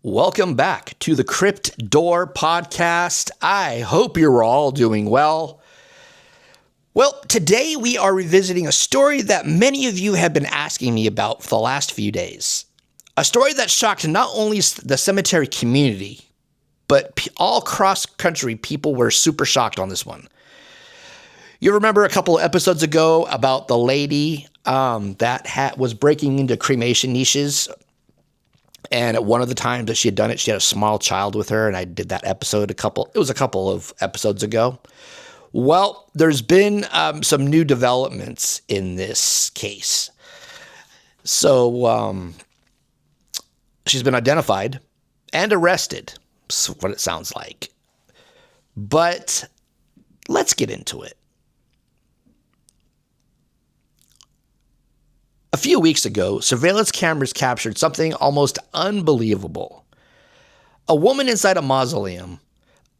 Welcome back to the Crypt Door Podcast. I hope you're all doing well. Well, today we are revisiting a story that many of you have been asking me about for the last few days. A story that shocked not only the cemetery community, but all cross-country people were super shocked on this one. You remember a couple of episodes ago about the lady that was breaking into cremation niches. And at one of the times that she had done it, she had a small child with her, and I did that episode a couple of episodes ago. Well, there's been some new developments in this case. So she's been identified and arrested, is what it sounds like. But let's get into it. A few weeks ago, surveillance cameras captured something almost unbelievable. A woman inside a mausoleum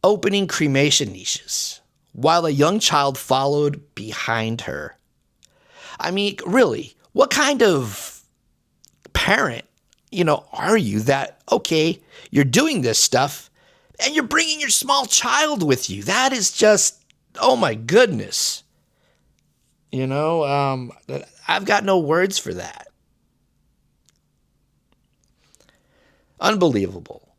opening cremation niches while a young child followed behind her. I mean, really, what kind of parent, are you that, okay, you're doing this stuff and you're bringing your small child with you? That is just, oh my goodness. I've got no words for that. Unbelievable.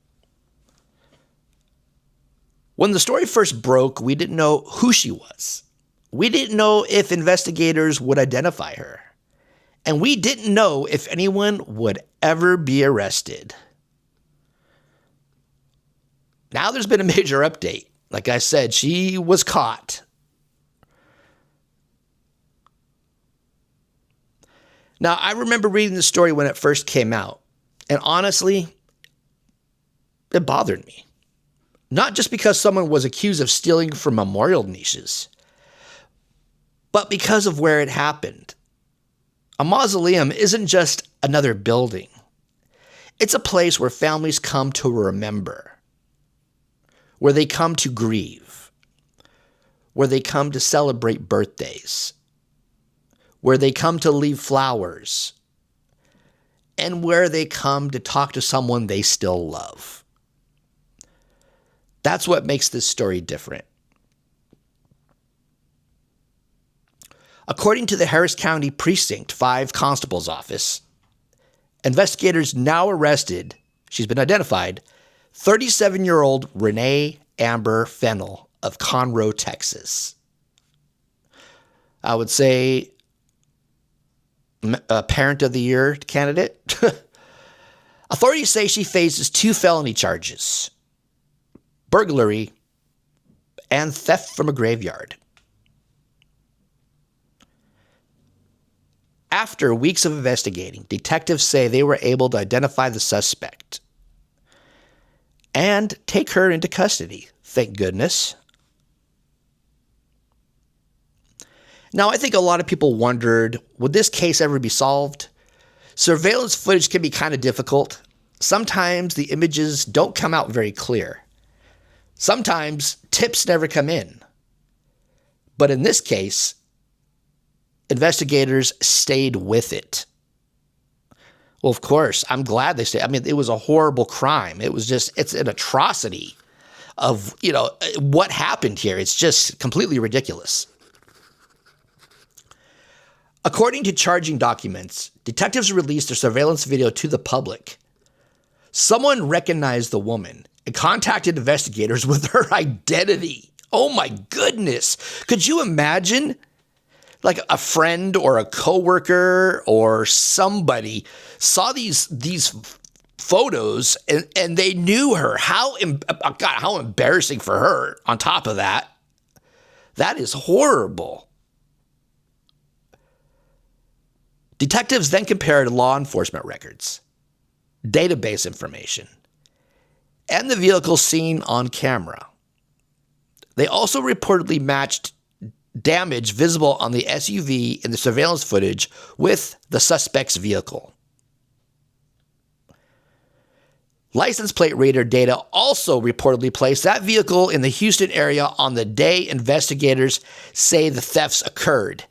When the story first broke, we didn't know who she was. We didn't know if investigators would identify her. And we didn't know if anyone would ever be arrested. Now there's been a major update. Like I said, she was caught. Now, I remember reading the story when it first came out, and honestly, it bothered me. Not just because someone was accused of stealing from memorial niches, but because of where it happened. A mausoleum isn't just another building. It's a place where families come to remember, where they come to grieve, where they come to celebrate birthdays, where they come to leave flowers, and where they come to talk to someone they still love. That's what makes this story different. According to the Harris County Precinct 5 Constable's Office, investigators now arrested, she's been identified, 37-year-old Renee Amber Fennell of Conroe, Texas. I would say a Parent of the Year candidate. Authorities say she faces 2 felony charges: burglary and theft from a graveyard. After weeks of investigating, detectives say they were able to identify the suspect and take her into custody. Thank goodness. Now, I think a lot of people wondered, would this case ever be solved? Surveillance footage can be kind of difficult. Sometimes the images don't come out very clear. Sometimes tips never come in. But in this case, investigators stayed with it. Well, of course, I'm glad they stayed. I mean, it was a horrible crime. It's an atrocity of, what happened here. It's just completely ridiculous. According to charging documents, detectives released a surveillance video to the public. Someone recognized the woman and contacted investigators with her identity. Oh my goodness. Could you imagine? Like a friend or a coworker or somebody saw these photos and they knew her. How embarrassing for her on top of that. That is horrible. Detectives then compared law enforcement records, database information, and the vehicle seen on camera. They also reportedly matched damage visible on the SUV in the surveillance footage with the suspect's vehicle. License plate reader data also reportedly placed that vehicle in the Houston area on the day investigators say the thefts occurred.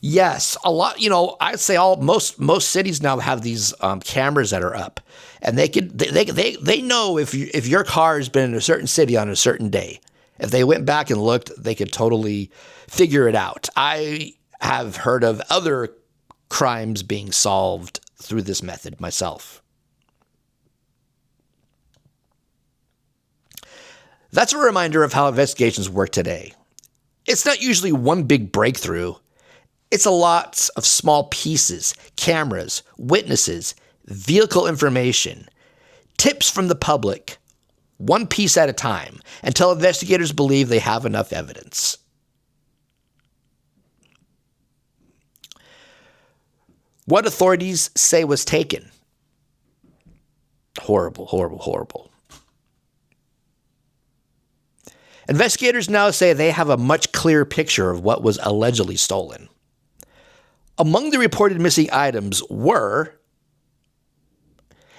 Yes, a lot. I'd say most cities now have these cameras that are up, and they know if your car has been in a certain city on a certain day. If they went back and looked, they could totally figure it out. I have heard of other crimes being solved through this method myself. That's a reminder of how investigations work today. It's not usually one big breakthrough. It's a lot of small pieces, cameras, witnesses, vehicle information, tips from the public, one piece at a time, until investigators believe they have enough evidence. What authorities say was taken? Horrible, horrible, horrible. Investigators now say they have a much clearer picture of what was allegedly stolen. Among the reported missing items were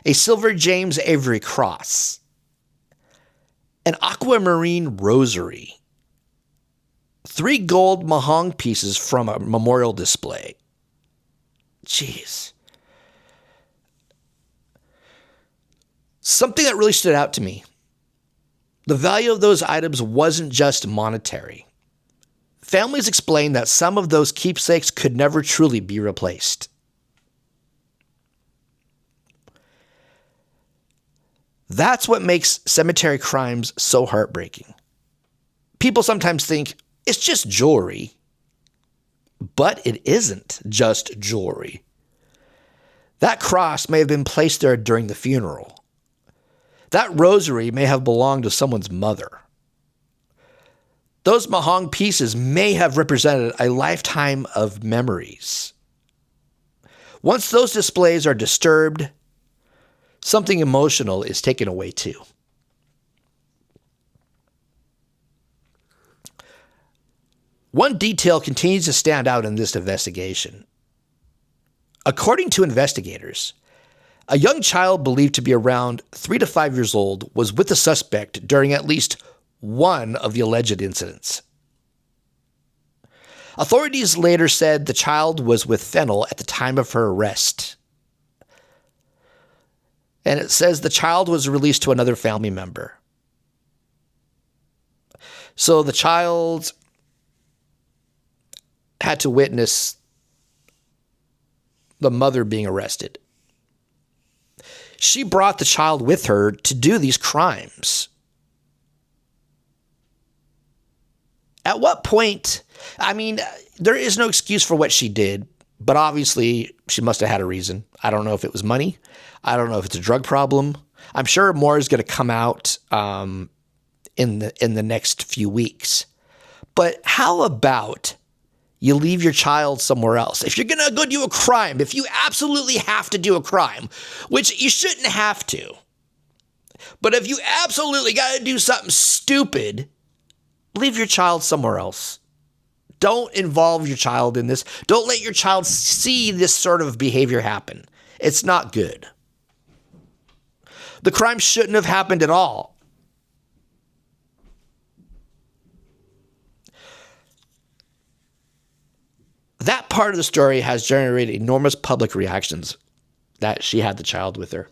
a silver James Avery cross, an aquamarine rosary, 3 gold mahong pieces from a memorial display. Jeez. Something that really stood out to me. The value of those items wasn't just monetary. Families explained that some of those keepsakes could never truly be replaced. That's what makes cemetery crimes so heartbreaking. People sometimes think it's just jewelry, but it isn't just jewelry. That cross may have been placed there during the funeral. That rosary may have belonged to someone's mother. Those mahong pieces may have represented a lifetime of memories. Once those displays are disturbed, something emotional is taken away too. One detail continues to stand out in this investigation. According to investigators, a young child believed to be around 3 to 5 years old was with the suspect during at least one of the alleged incidents. Authorities later said the child was with Fennell at the time of her arrest. And it says the child was released to another family member. So the child had to witness the mother being arrested. She brought the child with her to do these crimes. At what point, there is no excuse for what she did, but obviously she must have had a reason. I don't know if it was money. I don't know if it's a drug problem. I'm sure more is going to come out in the next few weeks. But how about you leave your child somewhere else? If you're going to go do a crime, if you absolutely have to do a crime, which you shouldn't have to, but if you absolutely got to do something stupid, leave your child somewhere else. Don't involve your child in this. Don't let your child see this sort of behavior happen. It's not good. The crime shouldn't have happened at all. That part of the story has generated enormous public reactions that she had the child with her.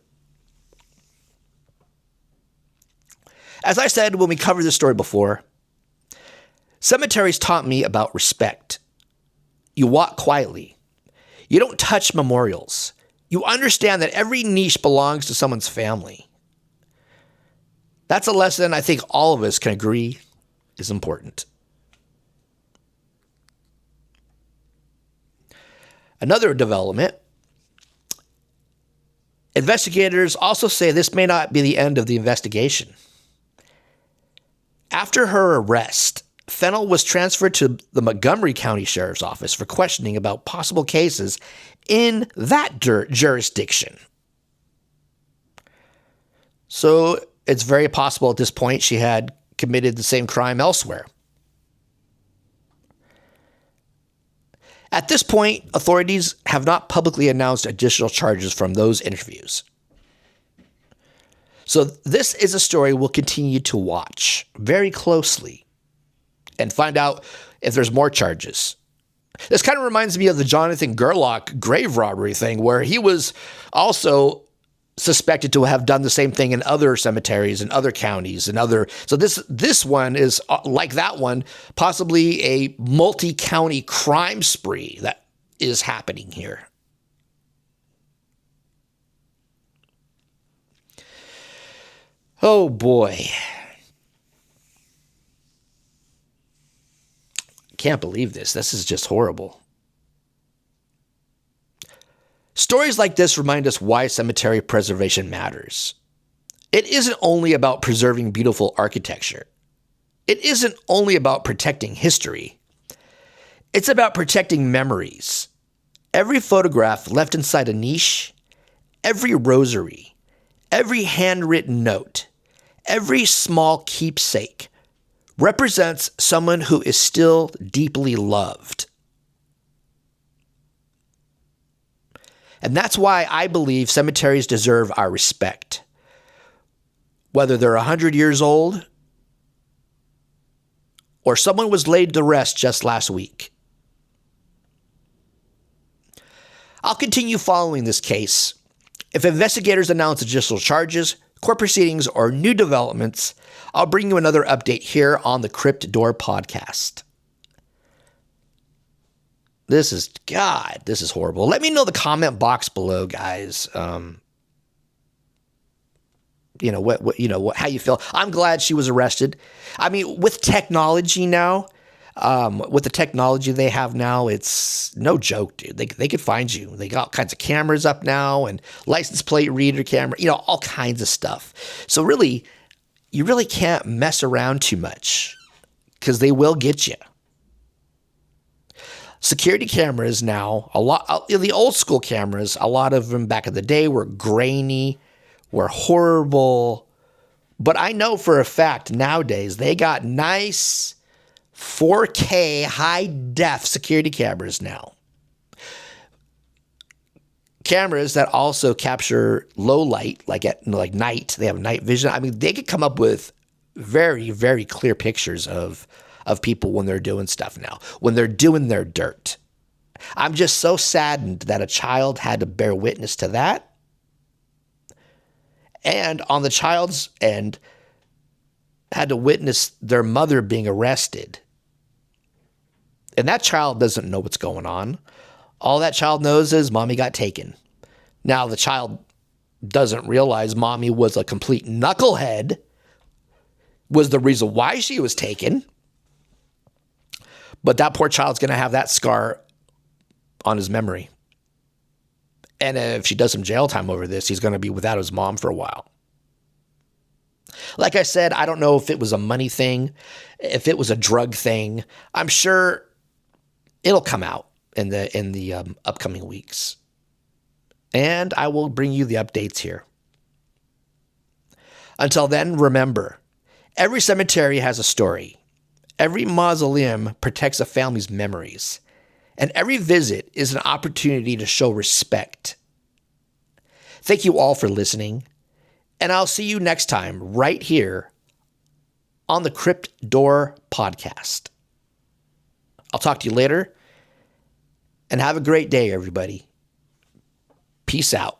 As I said when we covered this story before, cemeteries taught me about respect. You walk quietly. You don't touch memorials. You understand that every niche belongs to someone's family. That's a lesson I think all of us can agree is important. Another development, investigators also say this may not be the end of the investigation. After her arrest, Fennell was transferred to the Montgomery County Sheriff's Office for questioning about possible cases in that jurisdiction. So it's very possible at this point she had committed the same crime elsewhere. At this point, authorities have not publicly announced additional charges from those interviews. So this is a story we'll continue to watch very closely and find out if there's more charges. This kind of reminds me of the Jonathan Gerlach grave robbery thing, where he was also suspected to have done the same thing in other cemeteries and other counties and other. So this one is like that one, possibly a multi-county crime spree that is happening here. Oh boy. Can't believe this. This is just horrible. Stories like this remind us why cemetery preservation matters. It isn't only about preserving beautiful architecture. It isn't only about protecting history. It's about protecting memories. Every photograph left inside a niche, every rosary, every handwritten note, every small keepsake represents someone who is still deeply loved. And that's why I believe cemeteries deserve our respect. Whether they're 100 years old or someone was laid to rest just last week. I'll continue following this case. If investigators announce additional charges, court proceedings, or new developments, I'll bring you another update here on the Crypt Door Podcast. This is horrible. Let me know in the comment box below, guys. How you feel. I'm glad she was arrested. I mean, with technology now, with the technology they have now, it's no joke, dude. They could find you. They got all kinds of cameras up now and license plate reader camera, all kinds of stuff. So really, you really can't mess around too much because they will get you. Security cameras now, the old school cameras, a lot of them back in the day were grainy, were horrible. But I know for a fact nowadays they got nice 4K high-def security cameras now. Cameras that also capture low light, like at night. They have night vision. I mean, they could come up with very, very clear pictures of people when they're doing stuff now, when they're doing their dirt. I'm just so saddened that a child had to bear witness to that. And on the child's end, had to witness their mother being arrested. And that child doesn't know what's going on. All that child knows is mommy got taken. Now the child doesn't realize mommy was a complete knucklehead, was the reason why she was taken. But that poor child's going to have that scar on his memory. And if she does some jail time over this, he's going to be without his mom for a while. Like I said, I don't know if it was a money thing, if it was a drug thing. I'm sure it'll come out in the upcoming weeks. And I will bring you the updates here. Until then, remember, every cemetery has a story. Every mausoleum protects a family's memories, and every visit is an opportunity to show respect. Thank you all for listening, and I'll see you next time right here on the Crypt Door Podcast. I'll talk to you later, and have a great day, everybody. Peace out.